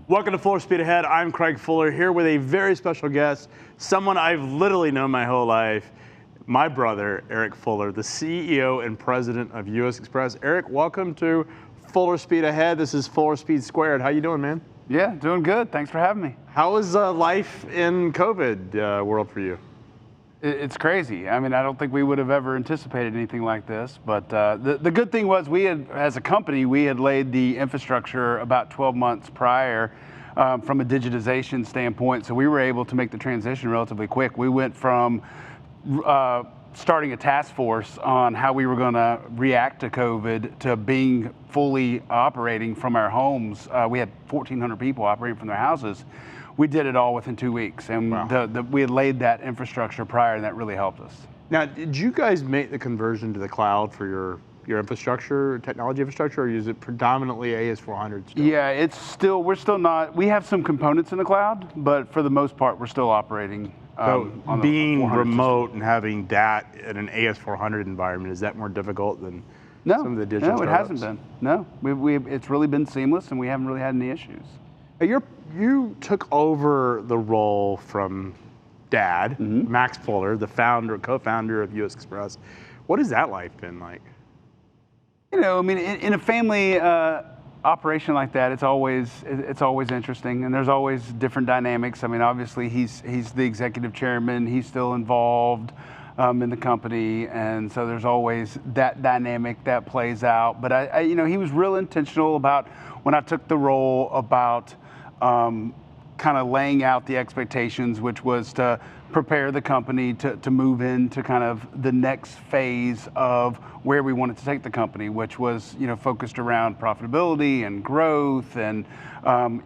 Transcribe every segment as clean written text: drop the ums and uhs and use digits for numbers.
Welcome to Fuller Speed Ahead. I'm Craig Fuller here with a very special guest, someone I've literally known my whole life, my brother, Eric Fuller, the CEO and president of US Xpress. Eric, welcome to Fuller Speed Ahead. This is Fuller Speed Squared. How you doing, man? Yeah, doing good. Thanks for having me. How is life in COVID world for you? It's crazy. I mean, I don't think we would have ever anticipated anything like this, but the good thing was we had, as a company, we had laid the infrastructure about 12 months prior from a digitization standpoint, so we were able to make the transition relatively quick. We went from starting a task force on how we were going to react to COVID to being fully operating from our homes. We had 1,400 people operating from their houses. We did it all within 2 weeks, and wow. We had laid that infrastructure prior, and that really helped us. Now, did you guys make the conversion to the cloud for your infrastructure, technology infrastructure, or is it predominantly AS400 still? Yeah, we're still not, we have some components in the cloud, but for the most part, we're still operating So on being the remote system. and having that in an AS400 environment, is that more difficult than some of the digital No, it startups? hasn't been. No, it's really been seamless, and we haven't really had any issues. You took over the role from Dad, Max Fuller, the co-founder of US Xpress. What has that life been like? You know, I mean, in a family operation like that, it's always interesting, and there's always different dynamics. I mean, obviously, he's the executive chairman. He's still involved in the company, and so there's always that dynamic that plays out. But you know, he was real intentional about when I took the role about kind of laying out the expectations, which was to prepare the company to move into kind of the next phase of where we wanted to take the company, which was, you know, focused around profitability and growth. And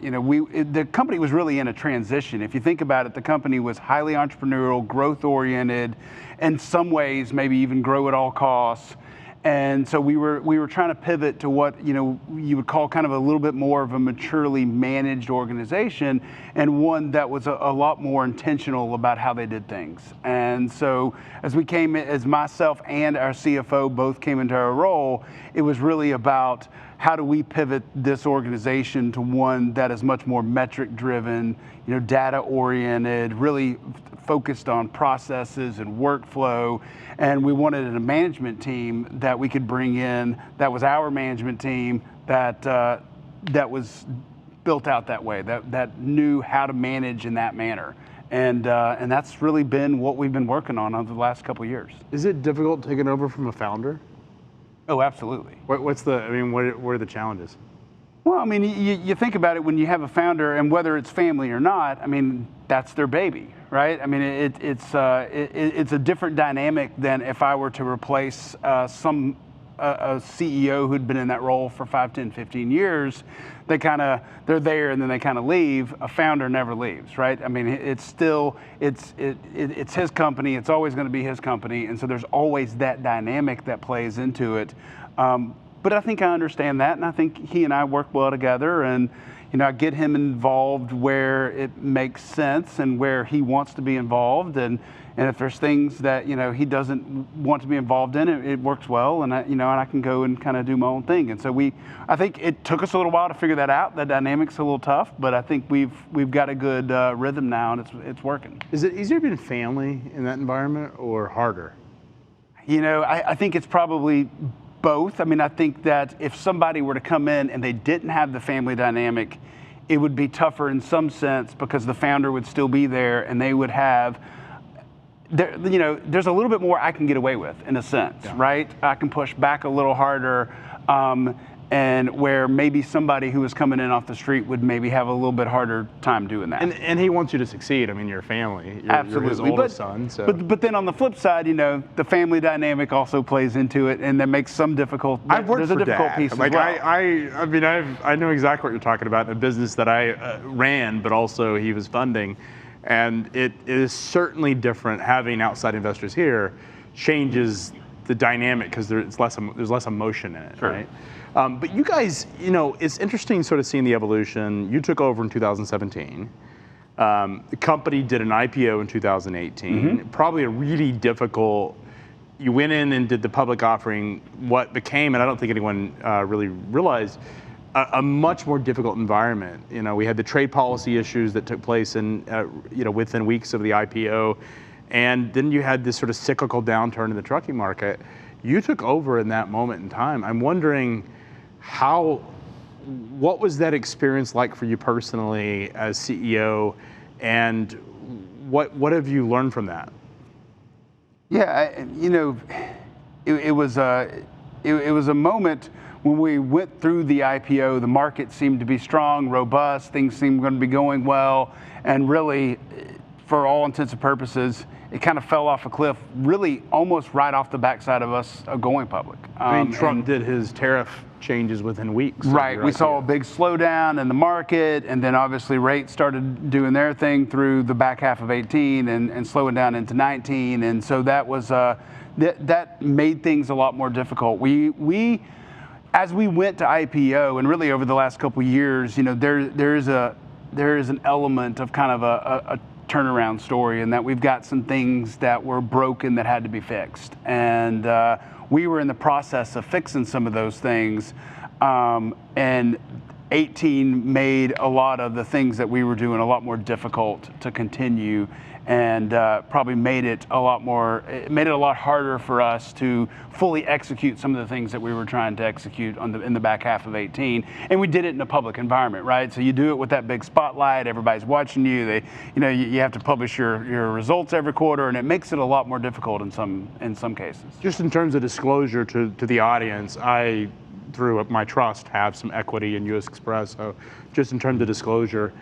you know, the company was really in a transition. If you think about it, the company was highly entrepreneurial, growth oriented, in some ways maybe even grow at all costs. And so we were trying to pivot to what, you know, you would call kind of a little bit more of a maturely managed organization, and one that was a lot more intentional about how they did things. And so as myself and our CFO both came into our role, it was really about how do we pivot this organization to one that is much more metric driven, you know, data oriented, really focused on processes and workflow. And we wanted a management team that we could bring in that was our management team that was built out that way, that knew how to manage in that manner. And that's really been what we've been working on over the last couple of years. Is it difficult taking over from a founder? Oh, absolutely. What are the challenges? Well, I mean, you think about it when you have a founder, and whether it's family or not, I mean, that's their baby, right? I mean, it's a different dynamic than if I were to replace a CEO who'd been in that role for 5, 10, 15 years. They're there and then they kind of leave. A founder never leaves, right? I mean, it's his company. It's always going to be his company, and so there's always that dynamic that plays into it. But I think I understand that, and I think he and I work well together, and you know, I get him involved where it makes sense and where he wants to be involved, and if there's things that, you know, he doesn't want to be involved in, it works well, and I can go and kind of do my own thing. And so I think it took us a little while to figure that out. The dynamic's a little tough, but I think we've got a good rhythm now, and it's working. Is it easier being family in that environment or harder? You know, I think it's probably both. I mean, I think that if somebody were to come in and they didn't have the family dynamic, it would be tougher in some sense because the founder would still be there and they would have, you know, there's a little bit more I can get away with in a sense, right? I can push back a little harder, and where maybe somebody who was coming in off the street would maybe have a little bit harder time doing that. And he wants you to succeed. I mean, you're family. Absolutely. You're his oldest son. So. But then on the flip side, you know, the family dynamic also plays into it, and that makes some difficult. I've worked there's for a difficult Dad. piece as like well. I mean, I know exactly what you're talking about in a business that I ran, but also he was funding, and it is certainly different. Having outside investors here changes the dynamic because there's less emotion in it, Sure. right? But you guys, you know, it's interesting sort of seeing the evolution. You took over in 2017. The company did an IPO in 2018. Probably a really difficult. You went in and did the public offering, what became, and I don't think anyone really realized, a much more difficult environment. You know, we had the trade policy issues that took place in, you know, within weeks of the IPO, and then you had this sort of cyclical downturn in the trucking market. You took over in that moment in time. I'm wondering what was that experience like for you personally as CEO, and what have you learned from that? Yeah, you know, it was a moment when we went through the IPO. The market seemed to be strong, robust, things seemed going to be going well, and really, for all intents and purposes, it kind of fell off a cliff, really almost right off the backside of us going public. I mean, Trump did his tariff changes within weeks. Right, we saw a big slowdown in the market, and then obviously rates started doing their thing through the back half of 18 and slowing down into 19, and so that was that made things a lot more difficult. We as we went to IPO, and really over the last couple of years, you know, there is an element of kind of a turnaround story, in that we've got some things that were broken that had to be fixed, and we were in the process of fixing some of those things, and 18 made a lot of the things that we were doing a lot more difficult to continue, and probably made it a lot harder for us to fully execute some of the things that we were trying to execute in the back half of 18. And we did it in a public environment, right? So you do it with that big spotlight, everybody's watching you. You have to publish your results every quarter, and it makes it a lot more difficult in some cases. Just in terms of disclosure to the audience, I, through my trust, have some equity in US Xpress. So just in terms of disclosure,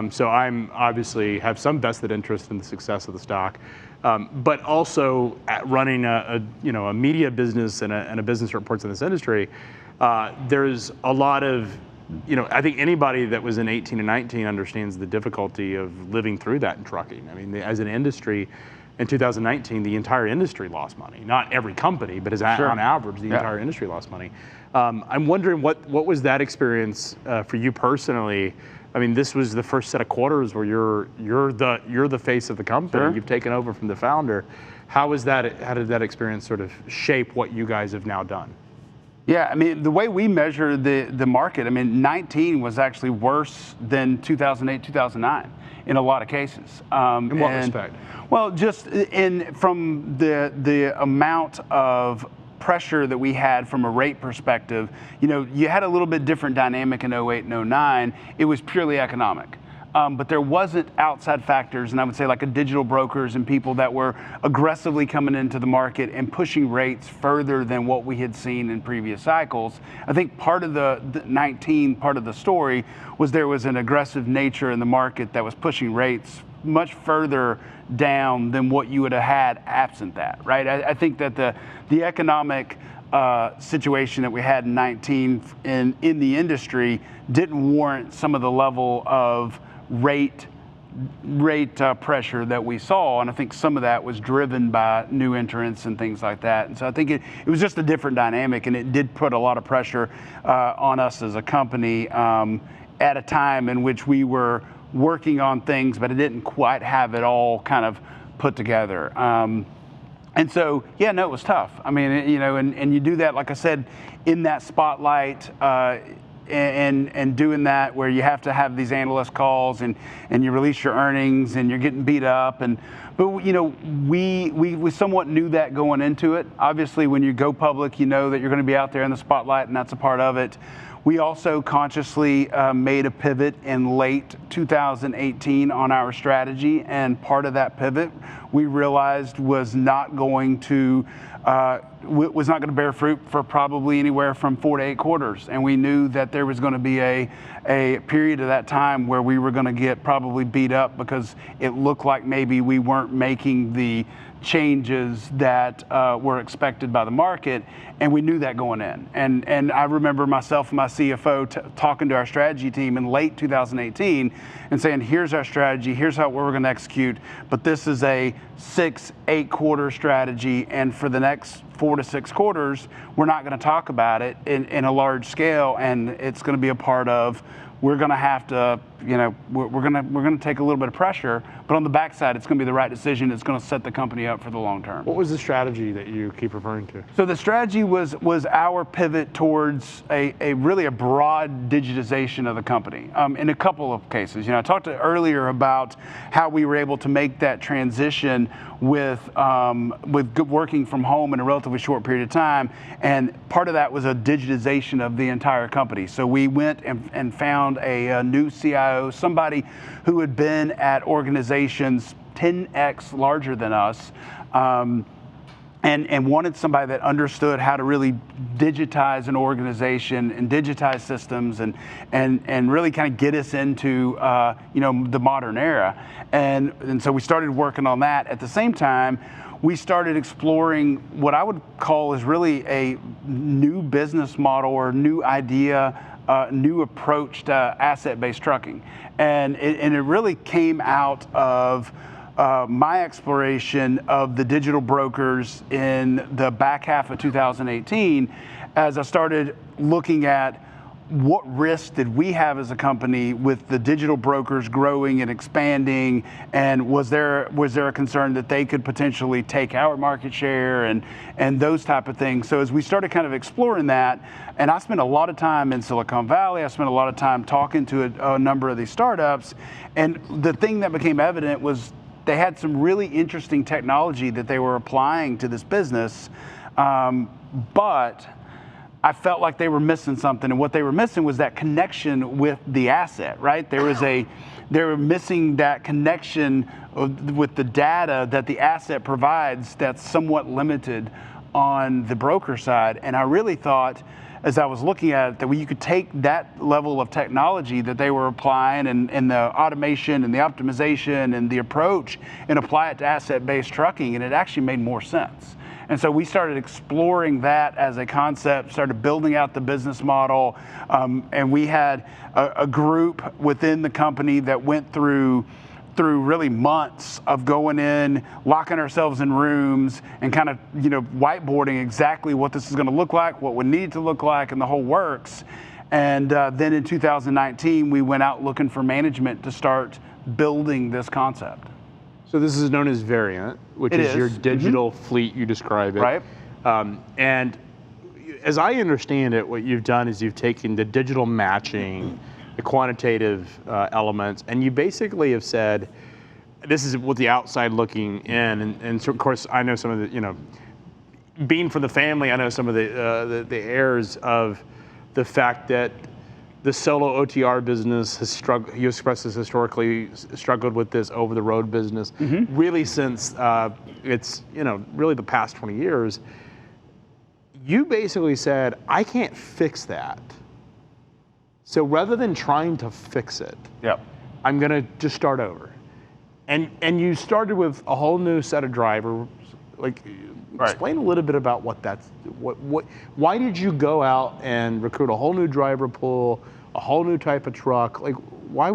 so I'm obviously have some vested interest in the success of the stock, but also at running a media business and a business that reports in this industry. There's a lot of, I think anybody that was in 18 and 19 understands the difficulty of living through that in trucking. I mean, as an industry, in 2019, the entire industry lost money. Not every company, but on average, the entire industry lost money. I'm wondering what was that experience for you personally? I mean, this was the first set of quarters where you're the face of the company. Sure. You've taken over from the founder. How did that experience sort of shape what you guys have now done? Yeah, I mean, the way we measure the market, I mean, 19 was actually worse than 2008, 2009 in a lot of cases. In what respect? Well, just from the amount of pressure that we had from a rate perspective, you had a little bit different dynamic in 08 and 09. It was purely economic. But there wasn't outside factors, and I would say like digital brokers and people that were aggressively coming into the market and pushing rates further than what we had seen in previous cycles. I think part of the 19 part of the story was there was an aggressive nature in the market that was pushing rates much further down than what you would have had absent that, right? I think that the economic situation that we had in 19 in the industry didn't warrant some of the level of rate pressure that we saw, and I think some of that was driven by new entrants and things like that. And so I think it was just a different dynamic, and it did put a lot of pressure on us as a company at a time in which we were working on things, but it didn't quite have it all kind of put together. And so, yeah, no, it was tough. I mean, and you do that, like I said, in that spotlight, and doing that where you have to have these analyst calls and you release your earnings and you're getting beat up. But we somewhat knew that going into it. Obviously, when you go public, you know that you're going to be out there in the spotlight, and that's a part of it. We also consciously made a pivot in late 2018 on our strategy, and part of that pivot we realized was not going to bear fruit for probably anywhere from 4 to 8 quarters, and we knew that there was going to be a period of that time where we were going to get probably beat up because it looked like maybe we weren't making the changes that were expected by the market, and we knew that going in. And I remember myself and my CFO talking to our strategy team in late 2018 and saying, here's our strategy, here's what we're going to execute, but this is a 6-8 quarter strategy, and for the next 4 to 6 quarters, we're not going to talk about it in a large scale, and it's going to be a part of we're going to have to, we're going to take a little bit of pressure, but on the backside, it's going to be the right decision. It's going to set the company up up for the long term. What was the strategy that you keep referring to? So the strategy was our pivot towards a really broad digitization of the company in a couple of cases. I talked earlier about how we were able to make that transition with working from home in a relatively short period of time, and part of that was a digitization of the entire company. So we went and found a new CIO, somebody who had been at organizations 10x larger than us, and wanted somebody that understood how to really digitize an organization and digitize systems and really kind of get us into the modern era. And so we started working on that. At the same time, we started exploring what I would call is really a new business model or new idea, new approach to asset-based trucking. And it really came out of my exploration of the digital brokers in the back half of 2018, as I started looking at what risk did we have as a company with the digital brokers growing and expanding, and was there a concern that they could potentially take our market share and those type of things. So as we started kind of exploring that, and I spent a lot of time in Silicon Valley, I spent a lot of time talking to a number of these startups, and the thing that became evident was they had some really interesting technology that they were applying to this business, but I felt like they were missing something, and what they were missing was that connection with the asset, right? They were missing that connection with the data that the asset provides that's somewhat limited on the broker side. And I really thought, as I was looking at it, that you could take that level of technology that they were applying and the automation and the optimization and the approach and apply it to asset-based trucking, and it actually made more sense. And so we started exploring that as a concept, started building out the business model, and we had a group within the company that went through really months of going in, locking ourselves in rooms, and kind of whiteboarding exactly what this is going to look like, what we need to look like, and the whole works. And then in 2019, we went out looking for management to start building this concept. So this is known as Variant, which is your digital fleet, you describe it. Right. And as I understand it, what you've done is you've taken the digital matching, the quantitative elements, and you basically have said, this is what the outside looking in, and so of course I know some of the, being from the family, I know some of the heirs of the fact that the solo OTR business has struggled. Xpress has historically struggled with this over-the-road business, really since it's really the past 20 years. You basically said, I can't fix that. So rather than trying to fix it, I'm going to just start over. And you started with a whole new set of drivers. Explain a little bit about what that's. Why did you go out and recruit a whole new driver pool, a whole new type of truck? Why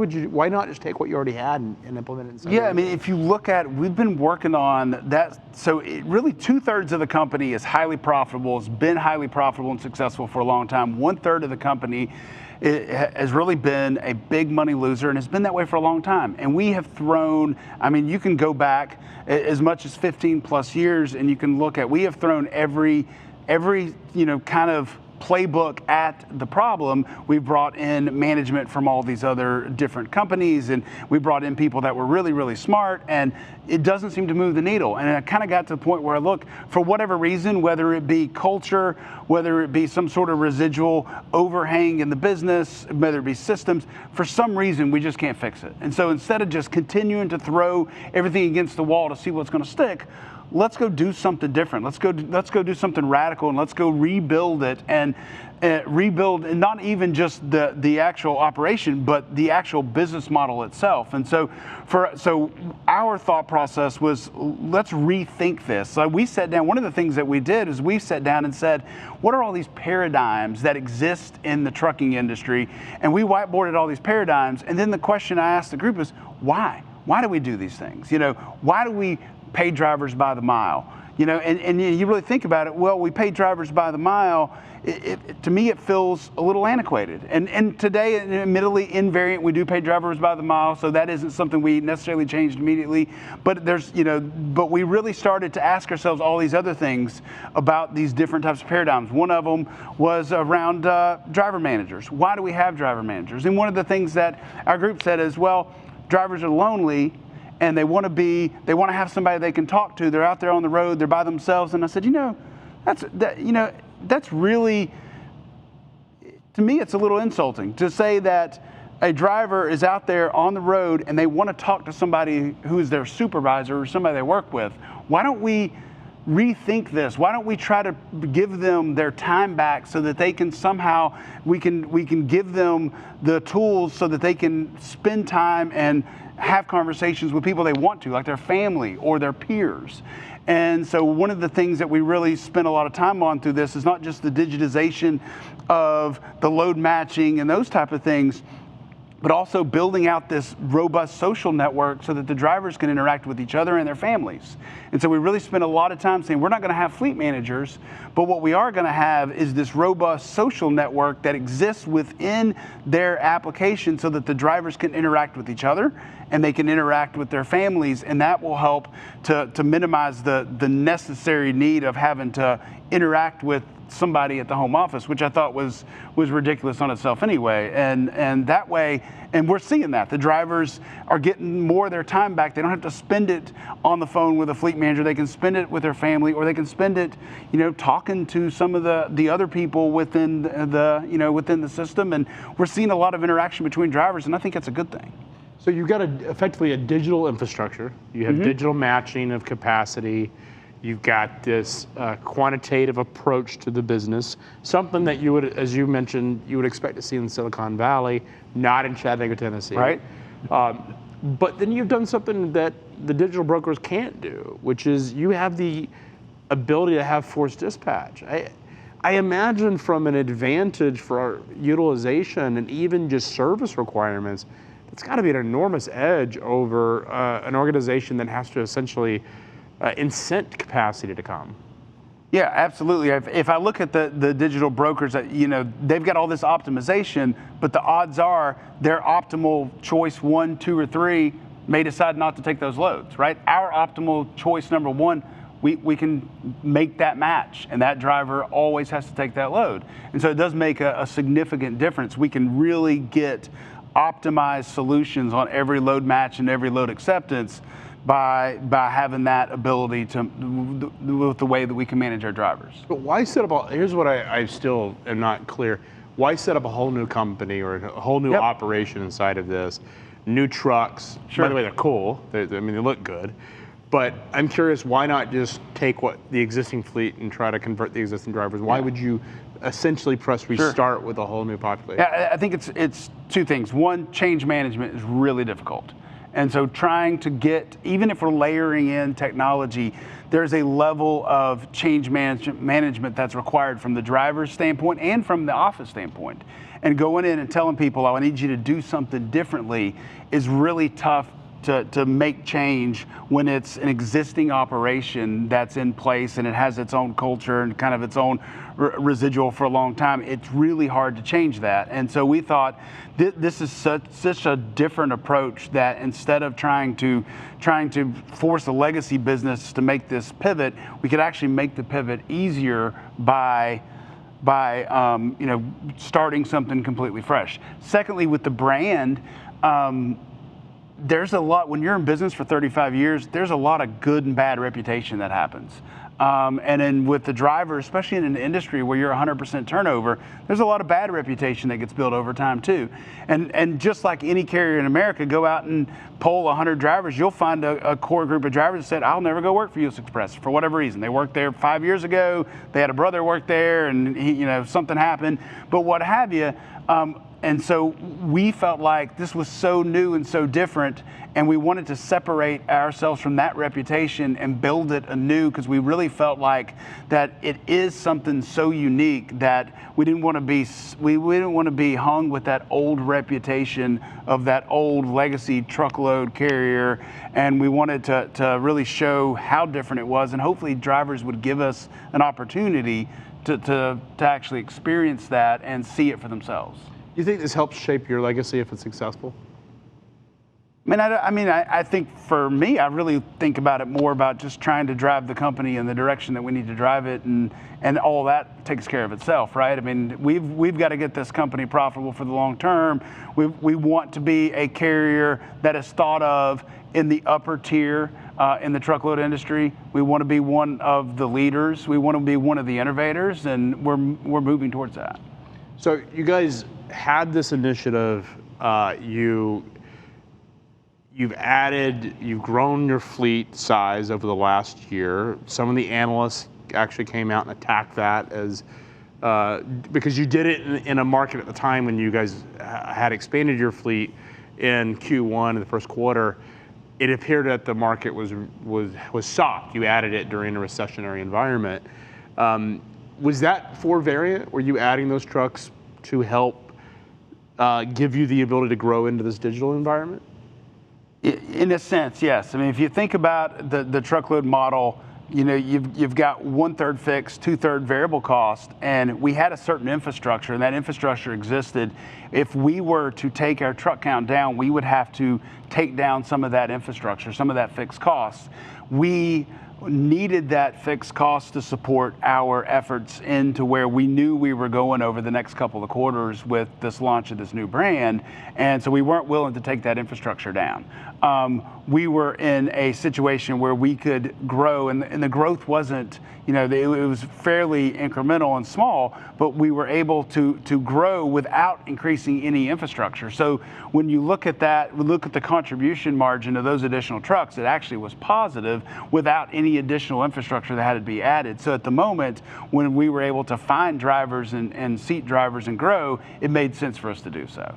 not just take what you already had and implement it? I mean, if you look at, we've been working on that. So really 2/3 of the company is highly profitable. It's been highly profitable and successful for a long time. 1/3 of the company has really been a big money loser, and it's been that way for a long time. And we have thrown, I mean, you can go back as much as 15 plus years and you can look at, we have thrown every kind of playbook at the problem. We brought in management from all these other different companies, and we brought in people that were really, really smart, and it doesn't seem to move the needle. And I kind of got to the point where I look, for whatever reason, whether it be culture, whether it be some sort of residual overhang in the business, whether it be systems, for some reason we just can't fix it. And so instead of just continuing to throw everything against the wall to see what's going to stick, let's go do something different. Let's go do something radical, and let's go rebuild it and rebuild, and not even just the actual operation, but the actual business model itself. And so our thought process was, let's rethink this. So we sat down. One of the things that we did is we sat down and said, what are all these paradigms that exist in the trucking industry? And we whiteboarded all these paradigms. And then the question I asked the group is, why? Why do we do these things? Why do we pay drivers by the mile. And you really think about it, well, we pay drivers by the mile. To me, it feels a little antiquated. And today, admittedly, invariant, we do pay drivers by the mile, so that isn't something we necessarily changed immediately. But but we really started to ask ourselves all these other things about these different types of paradigms. One of them was around driver managers. Why do we have driver managers? And one of the things that our group said is, well, drivers are lonely, and they want to have somebody they can talk to. They're out there on the road, they're by themselves. And I said, that's really, to me, it's a little insulting to say that a driver is out there on the road and they want to talk to somebody who is their supervisor or somebody they work with. Why don't we rethink this? Why don't we try to give them their time back so that they can somehow, we can give them the tools so that they can spend time and have conversations with people they want to, like their family or their peers. And so one of the things that we really spent a lot of time on through this is not just the digitization of the load matching and those type of things, but also building out this robust social network so that the drivers can interact with each other and their families. And so we really spent a lot of time saying we're not going to have fleet managers, but what we are going to have is this robust social network that exists within their application so that the drivers can interact with each other and they can interact with their families, and that will help to minimize the necessary need of having to interact with somebody at the home office, which I thought was ridiculous on itself anyway. And that way, and we're seeing that the drivers are getting more of their time back. They don't have to spend it on the phone with a fleet manager. They can spend it with their family, or they can spend it, talking to some of the other people within within the system. And we're seeing a lot of interaction between drivers, and I think that's a good thing. So you've got effectively a digital infrastructure. You have digital matching of capacity. You've got this quantitative approach to the business, something that you would, as you mentioned, you would expect to see in Silicon Valley, not in Chattanooga, Tennessee. Right. But then you've done something that the digital brokers can't do, which is you have the ability to have force dispatch. I imagine from an advantage for our utilization and even just service requirements, it's got to be an enormous edge over an organization that has to essentially incent capacity to come. Yeah, absolutely. If I look at the digital brokers, they've got all this optimization, but the odds are their optimal choice 1, 2, or 3 may decide not to take those loads, right? Our optimal choice number 1, we can make that match, and that driver always has to take that load. And so it does make a significant difference. We can really get optimized solutions on every load match and every load acceptance by having that ability to, with the way that we can manage our drivers. But why set up here's what I still am not clear. Why set up a whole new company or a whole new operation inside of this? New trucks, by the way, they're cool. They look good. But I'm curious, why not just take the existing fleet and try to convert the existing drivers? Why would you essentially press restart with a whole new population? Yeah, I think it's two things. One, change management is really difficult. And so trying to get, even if we're layering in technology, there's a level of change management that's required from the driver's standpoint and from the office standpoint. And going in and telling people, I need you to do something differently is really tough to make change when it's an existing operation that's in place and it has its own culture and kind of its own residual for a long time. It's really hard to change that. And so we thought this is such a different approach that instead of trying to force a legacy business to make this pivot, we could actually make the pivot easier by starting something completely fresh. Secondly, with the brand, there's a lot, when you're in business for 35 years, there's a lot of good and bad reputation that happens. And then with the driver, especially in an industry where you're 100% turnover, there's a lot of bad reputation that gets built over time too. And just like any carrier in America, go out and poll 100 drivers, you'll find a core group of drivers that said, I'll never go work for US Xpress for whatever reason. They worked there 5 years ago, they had a brother work there, and something happened. But what have you, And so we felt like this was so new and so different, and we wanted to separate ourselves from that reputation and build it anew, because we really felt like that it is something so unique that we didn't want to be hung with that old reputation of that old legacy truckload carrier, and we wanted to really show how different it was, and hopefully drivers would give us an opportunity to actually experience that and see it for themselves. Do you think this helps shape your legacy if it's successful? I think for me, I really think about it more about just trying to drive the company in the direction that we need to drive it, and all that takes care of itself, right? I mean, we've got to get this company profitable for the long term. We want to be a carrier that is thought of in the upper tier in the truckload industry. We want to be one of the leaders. We want to be one of the innovators, and we're moving towards that. So you guys had this initiative. You've grown your fleet size over the last year. Some of the analysts actually came out and attacked that as because you did it in a market at the time when you guys had expanded your fleet in Q1 in the first quarter. It appeared that the market was soft. You added it during a recessionary environment. Was that for Variant? Were you adding those trucks to help give you the ability to grow into this digital environment? In a sense, yes. I mean, if you think about the truckload model, you've got 1/3 fixed, 2/3 variable cost, and we had a certain infrastructure, and that infrastructure existed. If we were to take our truck count down, we would have to take down some of that infrastructure, some of that fixed cost. We needed that fixed cost to support our efforts into where we knew we were going over the next couple of quarters with this launch of this new brand, and so we weren't willing to take that infrastructure down. We were in a situation where we could grow, and the growth wasn't, it was fairly incremental and small, but we were able to grow without increasing any infrastructure. So when you look at that, look at the contribution margin of those additional trucks, it actually was positive without any additional infrastructure that had to be added. So at the moment, when we were able to find drivers and seat drivers and grow, it made sense for us to do so.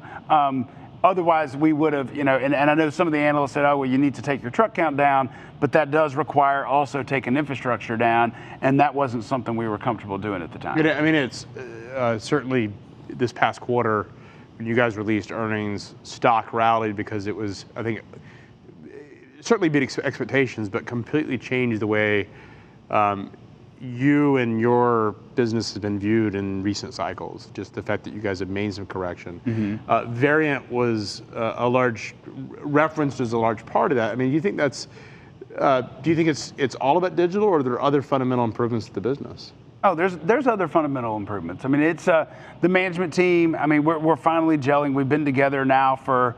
Otherwise, we would have, and I know some of the analysts said, oh, well, you need to take your truck count down, but that does require also taking infrastructure down, and that wasn't something we were comfortable doing at the time. I mean, it's certainly this past quarter, when you guys released earnings, stock rallied because it was, I think, certainly beat expectations, but completely changed the way you and your business has been viewed in recent cycles. Just the fact that you guys have made some correction. Mm-hmm. Variant was referenced as a large part of that. I mean, do you think that's? Do you think it's all about digital, or are there other fundamental improvements to the business? Oh, there's other fundamental improvements. I mean, it's the management team. I mean, we're finally gelling. We've been together now for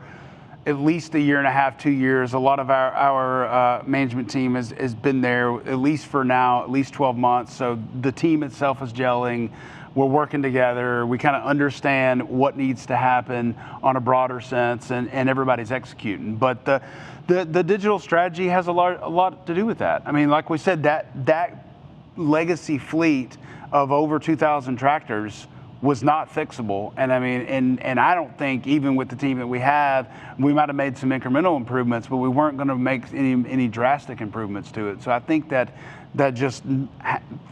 at least a year and a half, 2 years. A lot of our management team has been there at least for now, at least 12 months. So the team itself is gelling. We're working together. We kind of understand what needs to happen on a broader sense, and everybody's executing. But the digital strategy has a lot to do with that. I mean, like we said, that legacy fleet of over 2,000 tractors was not fixable. And I mean, and I don't think, even with the team that we have, we might have made some incremental improvements, but we weren't going to make any drastic improvements to it. So I think that just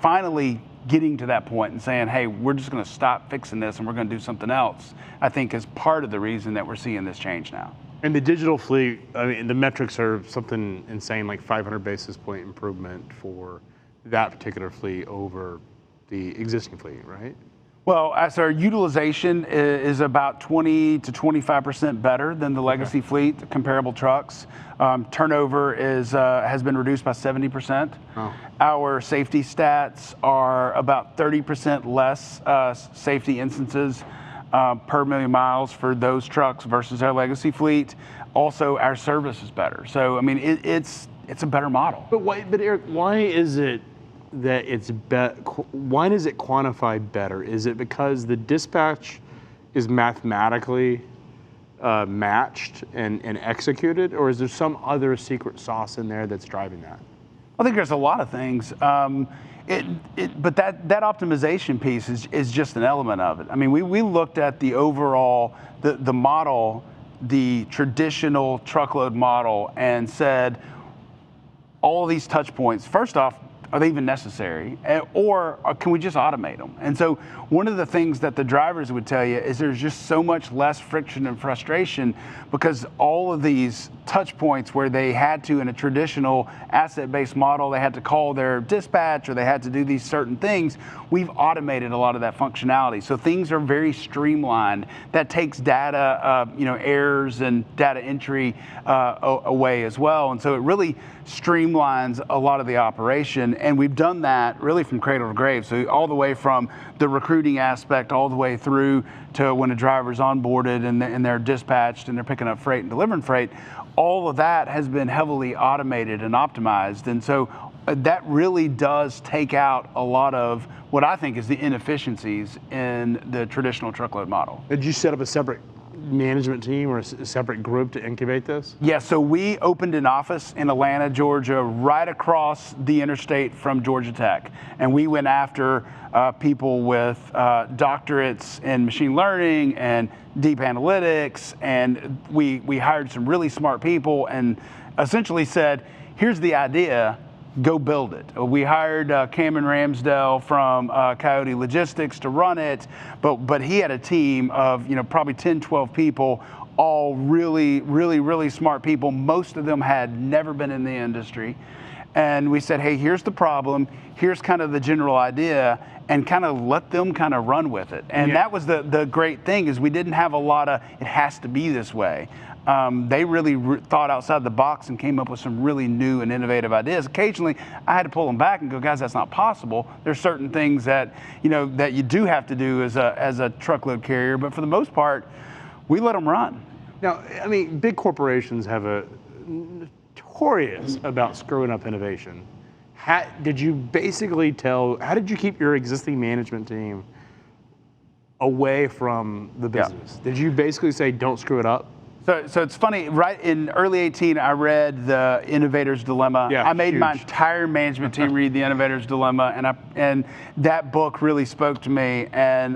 finally getting to that point and saying, hey, we're just going to stop fixing this and we're going to do something else, I think is part of the reason that we're seeing this change now. And the digital fleet, I mean, the metrics are something insane, like 500 basis point improvement for that particular fleet over the existing fleet, right? Well, as our utilization is about 20 to 25% better than the legacy fleet, comparable trucks. Turnover has been reduced by 70%. Oh. Our safety stats are about 30% less safety instances per million miles for those trucks versus our legacy fleet. Also, our service is better. So, I mean, it's a better model. But Eric, why is it that it's why does it quantify better? Is it because the dispatch is mathematically matched and executed, or is there some other secret sauce in there that's driving that? I think there's a lot of things. But that optimization piece is just an element of it. I mean, we looked at the overall, the model, the traditional truckload model, and said, all of these touch points, first off, are they even necessary? Or can we just automate them? And so one of the things that the drivers would tell you is there's just so much less friction and frustration because all of these touch points where they had to, in a traditional asset-based model, they had to call their dispatch or they had to do these certain things, we've automated a lot of that functionality. So things are very streamlined. That takes data, errors and data entry away as well. And so it really streamlines a lot of the operation. And we've done that really from cradle to grave. So all the way from the recruiting aspect all the way through to when a driver's onboarded and they're dispatched and they're picking up freight and delivering freight, all of that has been heavily automated and optimized. And so that really does take out a lot of what I think is the inefficiencies in the traditional truckload model. Did you set up a separate management team or a separate group to incubate this? Yeah, so we opened an office in Atlanta, Georgia, right across the interstate from Georgia Tech. And we went after people with doctorates in machine learning and deep analytics. And we hired some really smart people and essentially said, here's the idea, go build it. We hired Cameron Ramsdell from Coyote Logistics to run it, but he had a team of probably 10, 12 people, all really, really, really smart people. Most of them had never been in the industry. And we said, hey, here's the problem, here's kind of the general idea, and kind of let them kind of run with it. And that was the great thing, is we didn't have a lot of, it has to be this way. They really thought outside the box and came up with some really new and innovative ideas. Occasionally, I had to pull them back and go, guys, that's not possible. There's certain things that that you do have to do as a truckload carrier, but for the most part, we let them run. Now, I mean, big corporations have a notorious about screwing up innovation. How did you keep your existing management team away from the business? Did you basically say, don't screw it up? So it's funny, right in early 18, I read The Innovator's Dilemma. Yeah, I made huge. my entire management team read The Innovator's Dilemma, and that book really spoke to me. And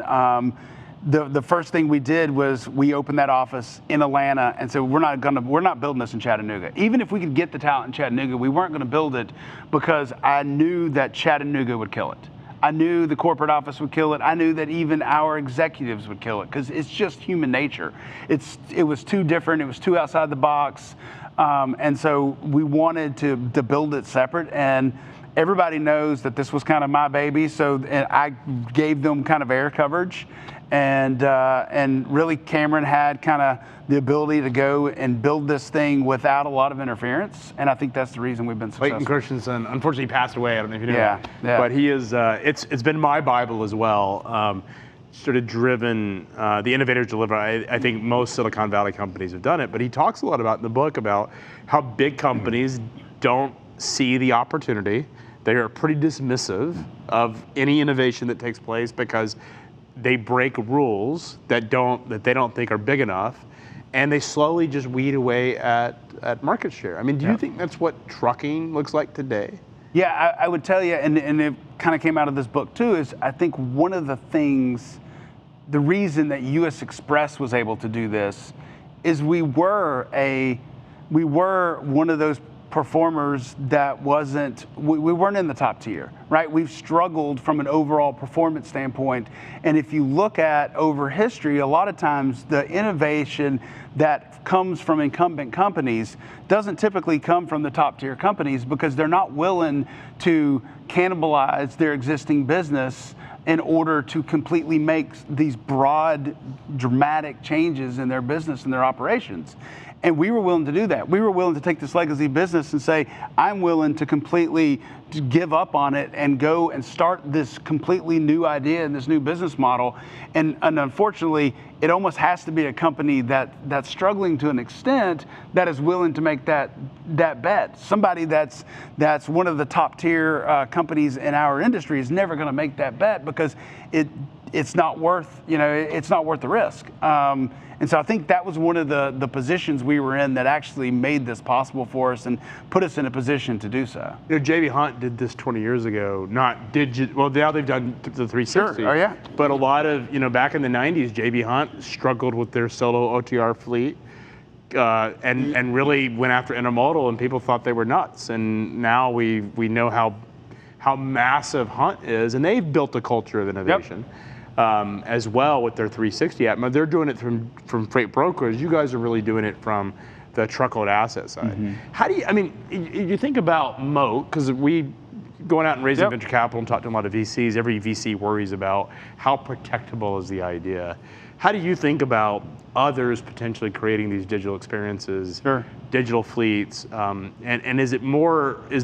the first thing we did was we opened that office in Atlanta, and so we're not building this in Chattanooga. Even if we could get the talent in Chattanooga, we weren't going to build it because I knew that Chattanooga would kill it. I knew the corporate office would kill it. I knew that even our executives would kill it because it's just human nature. It was too different. It was too outside the box. And so we wanted to build it separate. And everybody knows that this was kind of my baby. So I gave them kind of air coverage. And really Cameron had kind of the ability to go and build this thing without a lot of interference, and I think that's the reason we've been successful. Clayton Christensen, unfortunately, passed away. I don't know if you knew that. Yeah. But he is. It's been my Bible as well. Sort of driven the innovators deliver. I think most Silicon Valley companies have done it, but he talks a lot about in the book about how big companies don't see the opportunity. They are pretty dismissive of any innovation that takes place because they break rules that they don't think are big enough, and they slowly just weed away at market share. I mean, do you think that's what trucking looks like today? Yeah, I would tell you, and it kind of came out of this book too, is I think one of the things, the reason that US Xpress was able to do this is we were one of those performers that we weren't in the top tier, right? We've struggled from an overall performance standpoint. And if you look at over history, a lot of times the innovation that comes from incumbent companies doesn't typically come from the top tier companies because they're not willing to cannibalize their existing business in order to completely make these broad, dramatic changes in their business and their operations. And we were willing to do that. We were willing to take this legacy business and say, I'm willing to completely give up on it and go and start this completely new idea and this new business model. And unfortunately, it almost has to be a company that's struggling to an extent that is willing to make that bet. Somebody that's one of the top tier companies in our industry is never going to make that bet because it's not worth the risk. And so I think that was one of the positions we were in that actually made this possible for us and put us in a position to do so. You know, J.B. Hunt did this 20 years ago, not digital. Well, now they've done the 360. Sure. Oh, yeah. But a lot of, back in the 90s, J.B. Hunt struggled with their solo OTR fleet and really went after intermodal, and people thought they were nuts. And now we know how massive Hunt is, and they've built a culture of innovation. Yep. As well with their 360 app. They're doing it from freight brokers. You guys are really doing it from the truckload asset side. Mm-hmm. How do you think about moat, because we going out and raising venture capital and talking to a lot of VCs, every VC worries about how protectable is the idea. How do you think about others potentially creating these digital experiences, digital fleets, and is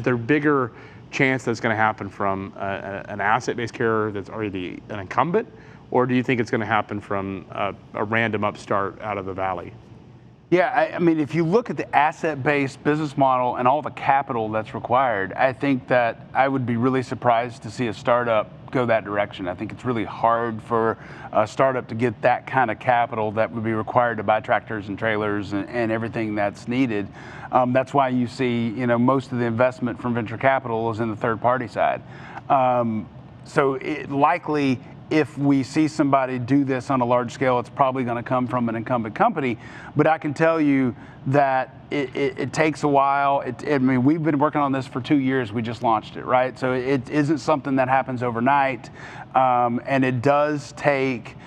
there bigger chance that's going to happen from an asset-based carrier that's already an incumbent, or do you think it's going to happen from a random upstart out of the valley? Yeah, I mean, if you look at the asset-based business model and all the capital that's required, I think that I would be really surprised to see a startup go that direction. I think it's really hard for a startup to get that kind of capital that would be required to buy tractors and trailers and everything that's needed. That's why you see, most of the investment from venture capital is in the third-party side. So likely, if we see somebody do this on a large scale, it's probably going to come from an incumbent company. But I can tell you that it takes a while. We've been working on this for 2 years. We just launched it, right? So it isn't something that happens overnight. And it does take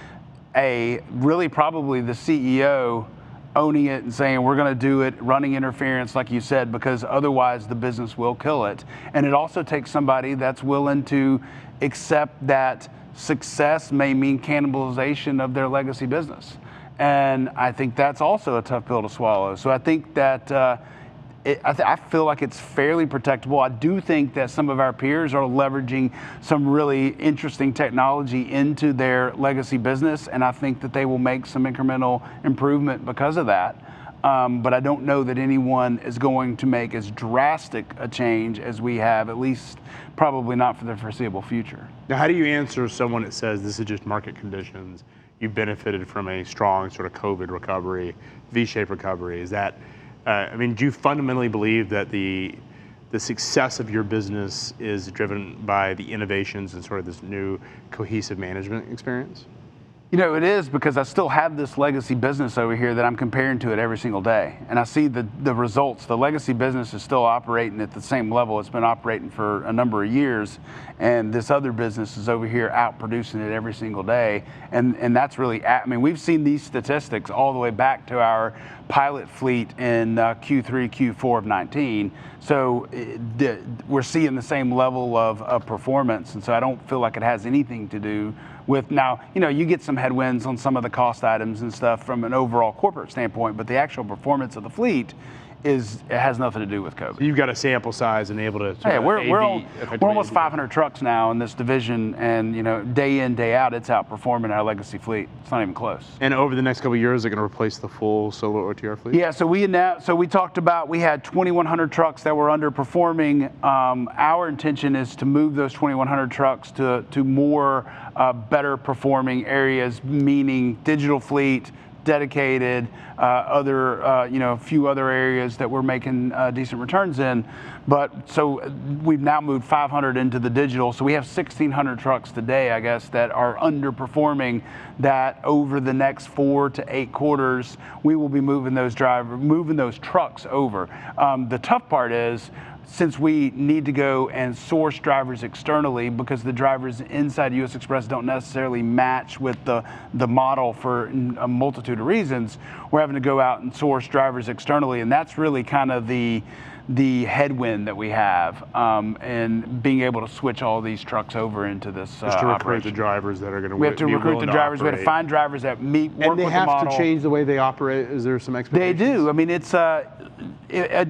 probably the CEO owning it and saying, we're going to do it, running interference, like you said, because otherwise the business will kill it. And it also takes somebody that's willing to accept that success may mean cannibalization of their legacy business. And I think that's also a tough pill to swallow. So I think that I feel like it's fairly protectable. I do think that some of our peers are leveraging some really interesting technology into their legacy business, and I think that they will make some incremental improvement because of that. But I don't know that anyone is going to make as drastic a change as we have, at least probably not for the foreseeable future. Now, how do you answer someone that says this is just market conditions? You benefited from a strong sort of COVID recovery, V-shaped recovery. Is that, do you fundamentally believe that the success of your business is driven by the innovations and sort of this new cohesive management experience? It is, because I still have this legacy business over here that I'm comparing to it every single day. And I see the results. The legacy business is still operating at the same level it's been operating for a number of years. And this other business is over here out producing it every single day. And that's really, we've seen these statistics all the way back to our pilot fleet in Q3, Q4 of 19. So we're seeing the same level of performance. And so I don't feel like it has anything to do with, now, you get some headwinds on some of the cost items and stuff from an overall corporate standpoint, but the actual performance of the fleet it has nothing to do with COVID. So you've got a sample size and able to. We're almost 500 trucks now in this division, and day in, day out, it's outperforming our legacy fleet. It's not even close. And over the next couple of years, they're going to replace the full solo OTR fleet. Yeah. So we talked about, we had 2,100 trucks that were underperforming. Our intention is to move those 2,100 trucks to more better performing areas, meaning digital fleet, dedicated, a few other areas that we're making decent returns in. But so we've now moved 500 into the digital. So we have 1,600 trucks today, I guess, that are underperforming, that over the next 4 to 8 quarters, we will be moving those trucks over. The tough part is, since we need to go and source drivers externally because the drivers inside US Xpress don't necessarily match with the model for a multitude of reasons, we're having to go out and source drivers externally, and that's really kind of the headwind that we have, and being able to switch all these trucks over into this just to recruit the drivers that are going to. We have to recruit the drivers. We have to find drivers that work with the model. And they have to change the way they operate. Is there some expectations? They do. It's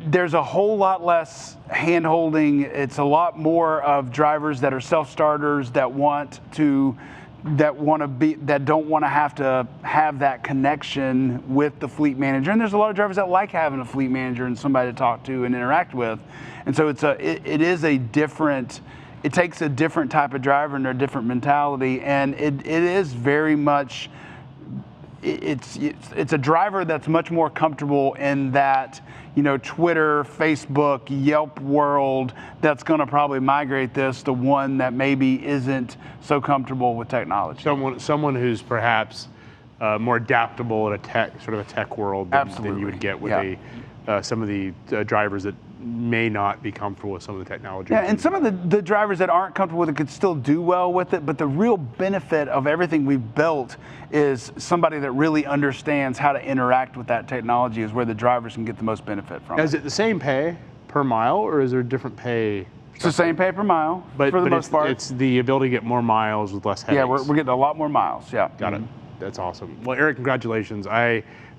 there's a whole lot less hand-holding. It's a lot more of drivers that are self-starters that don't want to have that connection with the fleet manager. And there's a lot of drivers that like having a fleet manager and somebody to talk to and interact with. And so it takes a different type of driver and a different mentality, and it is very much, it's a driver that's much more comfortable in that, Twitter, Facebook, Yelp world that's going to probably migrate this to one that maybe isn't so comfortable with technology. Someone who's perhaps more adaptable in a tech world than you would get with some of the drivers that may not be comfortable with some of the technology. Yeah, and some of the drivers that aren't comfortable with it could still do well with it, but the real benefit of everything we've built is somebody that really understands how to interact with that technology is where the drivers can get the most benefit from. Is it the same pay per mile, or is there different pay? It's the same pay per mile, but for the most part. It's the ability to get more miles with less headaches. Yeah, we're getting a lot more miles, yeah. Got it. That's awesome. Well, Eric, congratulations.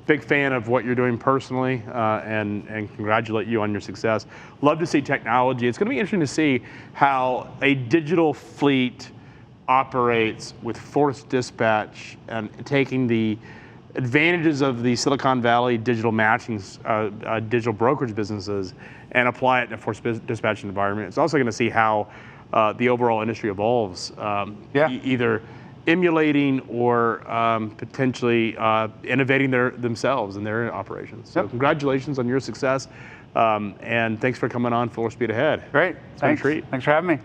Big fan of what you're doing personally, and congratulate you on your success. Love to see technology. It's going to be interesting to see how a digital fleet operates with force dispatch and taking the advantages of the Silicon Valley digital matching, digital brokerage businesses and apply it in a force dispatch environment. It's also going to see how the overall industry evolves, either emulating or potentially innovating themselves in their operations. So congratulations on your success, and thanks for coming on Full Speed Ahead. Great, It's been a treat. Thanks for having me.